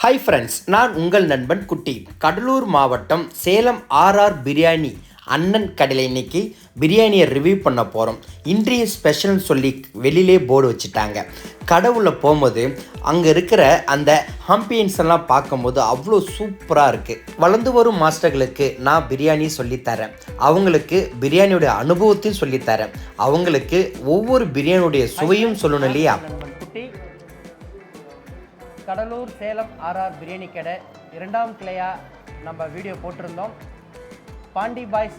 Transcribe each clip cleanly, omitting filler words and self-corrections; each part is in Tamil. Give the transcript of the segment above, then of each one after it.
ஹாய் ஃப்ரெண்ட்ஸ், நான் உங்கள் நண்பன் குட்டி. கடலூர் மாவட்டம் சேலம் ஆர்ஆர் பிரியாணி அண்ணன் கடையில் இன்றைக்கி பிரியாணியை ரிவ்யூ பண்ண போகிறோம். இன்றைய ஸ்பெஷல்னு சொல்லி வெளியிலே போர்டு வச்சுட்டாங்க. கடவுளில் போகும்போது அங்கே இருக்கிற அந்த ஆம்பியன்ஸ் எல்லாம் பார்க்கும்போது அவ்வளோ சூப்பராக இருக்குது. வளர்ந்து வரும் மாஸ்டர்களுக்கு நான் பிரியாணி சொல்லித்தரேன், அவங்களுக்கு பிரியாணியோடைய அனுபவத்தையும் சொல்லித்தரேன், அவங்களுக்கு ஒவ்வொரு பிரியாணியுடைய சுவையும் சொல்லணும் இல்லையா. கடலூர் சேலம் ஆர்ஆர் பிரியாணி கடை இரண்டாம் கிளையாக நம்ம வீடியோ போட்டிருந்தோம். பாண்டி பாய்ஸ்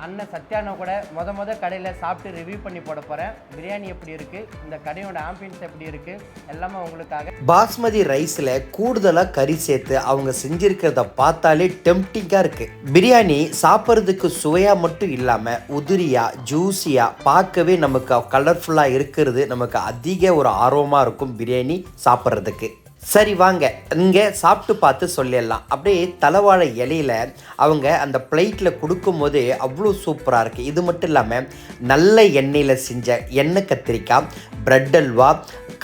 அண்ணன் சத்யானா கூட மொத கடையில் சாப்பிட்டு ரிவ்யூ பண்ணி போட போகிறேன். பிரியாணி எப்படி இருக்குது, இந்த கடையோட ஆம்பியன்ஸ் எப்படி இருக்குது, எல்லாமே உங்களுக்காக. பாஸ்மதி ரைஸில் கூடுதலாக கறி சேர்த்து அவங்க செஞ்சுருக்கிறத பார்த்தாலே டெம்டிங்காக இருக்குது. பிரியாணி சாப்பிட்றதுக்கு சுவையாக மட்டும் இல்லாமல் உதிரியாக ஜூஸியாக பார்க்கவே நமக்கு கலர்ஃபுல்லாக இருக்கிறது நமக்கு அதிக ஒரு ஆர்வமாக இருக்கும் பிரியாணி சாப்பிட்றதுக்கு. சரி வாங்க இங்கே சாப்பிட்டு பார்த்து சொல்லிடலாம். அப்படியே தலைவாழை இலையில் அவங்க அந்த பிளேட்டில் கொடுக்கும் போதே அவ்வளோ சூப்பராக இருக்குது. இது மட்டும் இல்லாமல் நல்ல எண்ணெயில் செஞ்ச எண்ணெய் கத்திரிக்காய், பிரெட் அல்வா,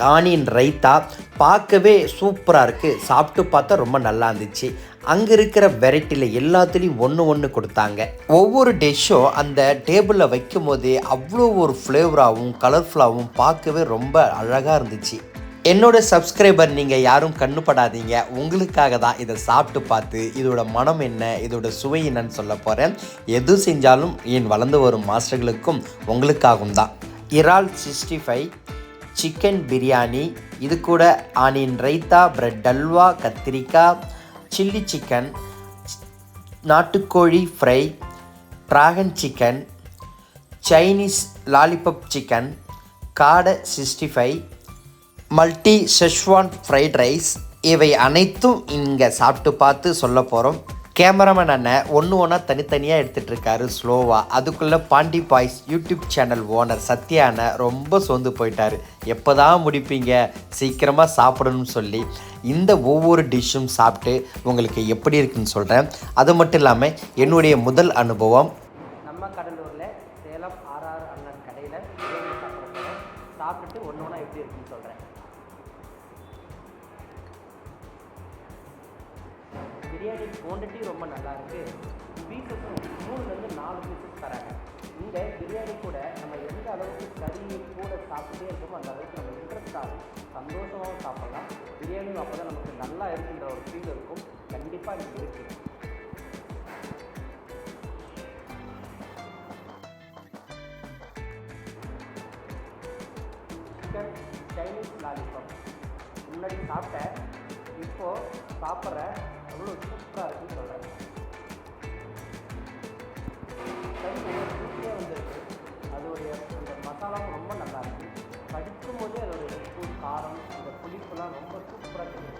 காணின் ரைத்தா பார்க்கவே சூப்பராக இருக்குது. சாப்பிட்டு பார்த்தா ரொம்ப நல்லா இருந்துச்சு. அங்கே இருக்கிற வெரைட்டியில் எல்லாத்துலேயும் ஒன்று கொடுத்தாங்க. ஒவ்வொரு டிஷ்ஷும் அந்த டேபிளில் வைக்கும் போதே அவ்வளோ ஒரு ஃப்ளேவராகவும் கலர்ஃபுல்லாகவும் பார்க்கவே ரொம்ப அழகாக இருந்துச்சு. என்னோடய சப்ஸ்கிரைபர் நீங்கள் யாரும் கண்ணுப்படாதீங்க, உங்களுக்காக தான் இதை சாப்பிட்டு பார்த்து இதோட மனம் என்ன, இதோட சுவை என்னன்னு சொல்ல போகிறேன். எது செஞ்சாலும் என் வளர்ந்து வரும் மாஸ்டர்களுக்கும் உங்களுக்காகவும் தான். இறால் 65, சிக்கன் பிரியாணி, இது கூட ஆனியன் ரைத்தா, பிரெட் அல்வா, கத்திரிக்காய், சில்லி சிக்கன், நாட்டுக்கோழி fry, dragon chicken, Chinese lollipop chicken, காடை 65, மல்டி செஷ்வான் ஃப்ரைட் ரைஸ், இவை அனைத்தும் இங்கே சாப்பிட்டு பார்த்து சொல்ல போகிறோம். கேமராமேன் அண்ணன் ஒன்றா தனித்தனியாக எடுத்துகிட்டு இருக்காரு ஸ்லோவாக. அதுக்குள்ளே Pandi boys YouTube channel owner Sathya அண்ணன் ரொம்ப சோர்ந்து போயிட்டார். எப்போ தான் முடிப்பீங்க, சீக்கிரமாக சாப்பிடணும்னு சொல்லி இந்த ஒவ்வொரு டிஷ்ஷும் சாப்பிட்டு உங்களுக்கு எப்படி இருக்குன்னு சொல்கிறேன். அது மட்டும் இல்லாமல் என்னுடைய முதல் அனுபவம் நம்ம கடலூரில் சேலம் ஆர்ஆர் அண்ணன் கடையில் சாப்பிட்டுட்டு ஒன்றா எப்படி இருக்குன்னு சொல்கிறேன். பிரியாணி குவான்டிட்டி ரொம்ப நல்லா இருக்குது. பீசஸும் 3லேருந்து 4 பீசஸ் தராங்க. இந்த பிரியாணி கூட நம்ம எந்த அளவுக்கு கறி கூட சாப்பிட்டே இருக்கோமோ அந்த அளவுக்கு நம்ம இன்ட்ரெஸ்டாக சந்தோஷமாகவும் சாப்பிட்லாம். பிரியாணியும் அப்போ தான் நமக்கு நல்லா இருக்குன்ற ஒரு ஃபீல் இருக்கும். கண்டிப்பாக இங்கே இருக்குது. சிக்கன் சைனீஸ் லாலிபப் முன்னாடி சாப்பிட்டேன், இப்போது சாப்பிட்றேன். அவ்வளோ சூப்பராக இருக்குன்னு சொல்கிறேன். சூப்பராக வந்துருக்கு. அதோடைய அந்த மசாலாவும் ரொம்ப நல்லா இருக்குது. படிக்கும் போதே அதோடைய உப்பு, காரம், அந்த புளிப்புலாம் ரொம்ப சூப்பராக இருக்குது.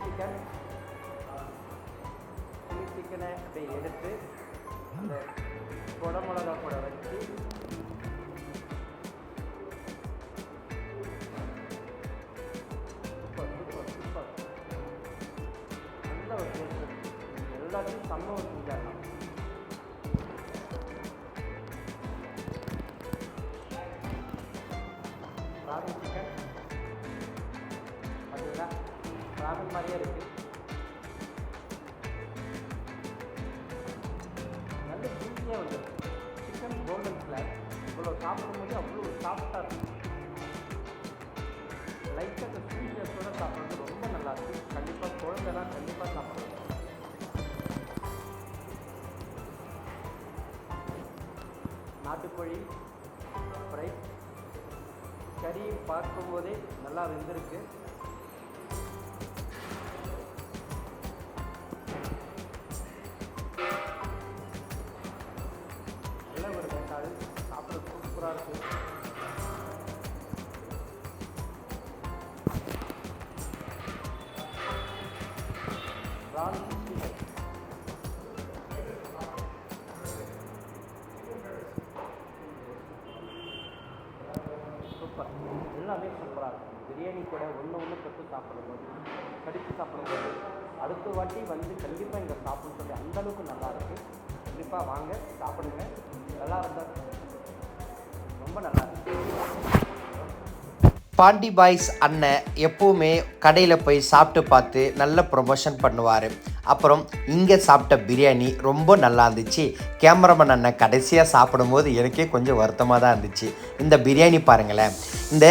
சிக்கன் சில்லி சிக்கனை அப்படியே எடுத்து அந்த குடமிளகா கூட வச்சு நல்ல ஒரு டேஸ்ட். எல்லாத்தையும் செம்ம ஒரு செஞ்சிடலாம். ராகன் சிக்கன் அதுதான் ராகன் மாதிரியே இருக்குது. நல்ல ஜூஸியாக வந்துருக்கு. சிக்கன் கோல்டன் ஃப்ளேர் இவ்வளோ சாப்பிடும்போது அவ்வளோ ஒரு சாஃப்டாக இருக்கும். லைட்டாக அந்த ஸ்வீட்னஸோட சாப்பிட்றது ரொம்ப நல்லாயிருக்கு. கண்டிப்பாக குழந்தைலாம் கண்டிப்பாக சாப்பிடலாம். நாட்டுக்கோழி ஃப்ரை கறி பார்க்கும்போதே நல்லா வெந்திருக்கு. நல்ல ஒரு வேண்டாடு சாப்பிட சூப்பராக இருக்குது. ரால் 65 சூப்பர். எல்லாமே சூப்பராக இருக்கும். பிரியாணி கூட ஒன்று தொட்டு சாப்பிடும்போது, கடித்து சாப்பிடும்போது அடுத்த வாட்டி வந்து கண்டிப்பாக இங்கே சாப்பிடணும்னு சொல்லி அந்தளவுக்கு நல்லாயிருக்கு. கண்டிப்பாக வாங்க சாப்பிடுங்க. நல்லா இருந்தால் ரொம்ப நல்லா இருக்குது. பாண்டி பாய்ஸ் அண்ணன் எப்போவுமே கடையில் போய் சாப்பிட்டு பார்த்து நல்ல ப்ரொமோஷன் பண்ணுவார். அப்புறம் இங்கே சாப்பிட்ட பிரியாணி ரொம்ப நல்லா இருந்துச்சு. கேமராமேன் அண்ணன் கடைசியாக சாப்பிடும்போது எனக்கே கொஞ்சம் வருத்தமாக தான் இருந்துச்சு. இந்த பிரியாணி பாருங்களேன், இந்த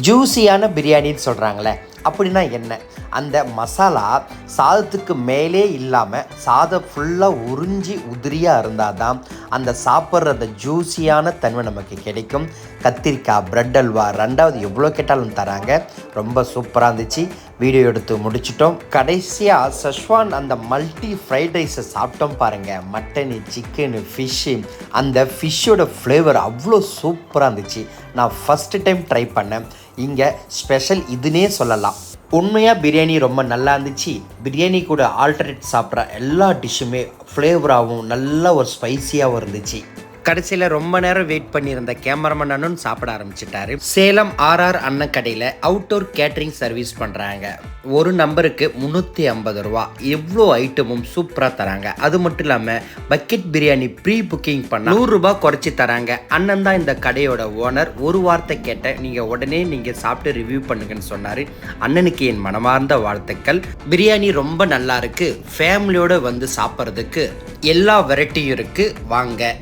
ஜூஸியான பிரியாணின்னு சொல்கிறாங்களே, அப்படின்னா என்ன? அந்த மசாலா சாதத்துக்கு மேலே இல்லாமல் சாதம் ஃபுல்லாக உறிஞ்சி உதிரியாக இருந்தால் தான் அந்த சாப்பிட்ற அந்த ஜூஸியான தன்மை நமக்கு கிடைக்கும். கத்திரிக்காய், பிரெட் அல்வா, ரெண்டாவது எவ்வளோ கேட்டாலும் தராங்க. ரொம்ப சூப்பராக இருந்துச்சு. வீடியோ எடுத்து முடிச்சிட்டோம். கடைசியாக சஷ்வான் அந்த மல்டி ஃப்ரைட் ரைஸை சாப்பிட்டோம் பாருங்கள். மட்டனு, சிக்கனு, ஃபிஷ்ஷு, அந்த ஃபிஷ்ஷோட ஃப்ளேவர் அவ்வளோ சூப்பராக இருந்துச்சு. நான் ஃபஸ்ட்டு டைம் ட்ரை பண்ணேன். இங்கே ஸ்பெஷல் இதுனே சொல்லலாம். உண்மையாக பிரியாணி ரொம்ப நல்லா இருந்துச்சு. பிரியாணி கூட ஆல்டர்னேட் சாப்பிட்ற எல்லா டிஷ்ஷுமே ஃப்ளேவராகவும் நல்ல ஒரு ஸ்பைஸியாகவும் இருந்துச்சு. கடைசியில் ரொம்ப நேரம் வெயிட் பண்ணியிருந்த கேமராமேன் அண்ணனும் சாப்பிட ஆரம்பிச்சிட்டாரு. சேலம் ஆர்ஆர் அண்ணன் கடையில் அவுட்டோர் கேட்ரிங் சர்வீஸ் பண்ணுறாங்க. ஒரு நம்பருக்கு 350 ரூபா. எவ்வளோ ஐட்டமும் சூப்பராக தராங்க. அது மட்டும் இல்லாமல் பக்கெட் பிரியாணி ப்ரீ புக்கிங் பண்ண 100 ரூபா குறைச்சி தராங்க. அண்ணன் தான் இந்த கடையோட ஓனர். ஒரு வார்த்தை கேட்டேன், நீங்கள் உடனே நீங்கள் சாப்பிட்டு ரிவ்யூ பண்ணுங்கன்னு சொன்னார். அண்ணனுக்கு என் மனமார்ந்த வாழ்த்துக்கள். பிரியாணி ரொம்ப நல்லா இருக்குது. ஃபேமிலியோடு வந்து சாப்பிட்றதுக்கு எல்லா வெரைட்டியும் இருக்குது. வாங்க.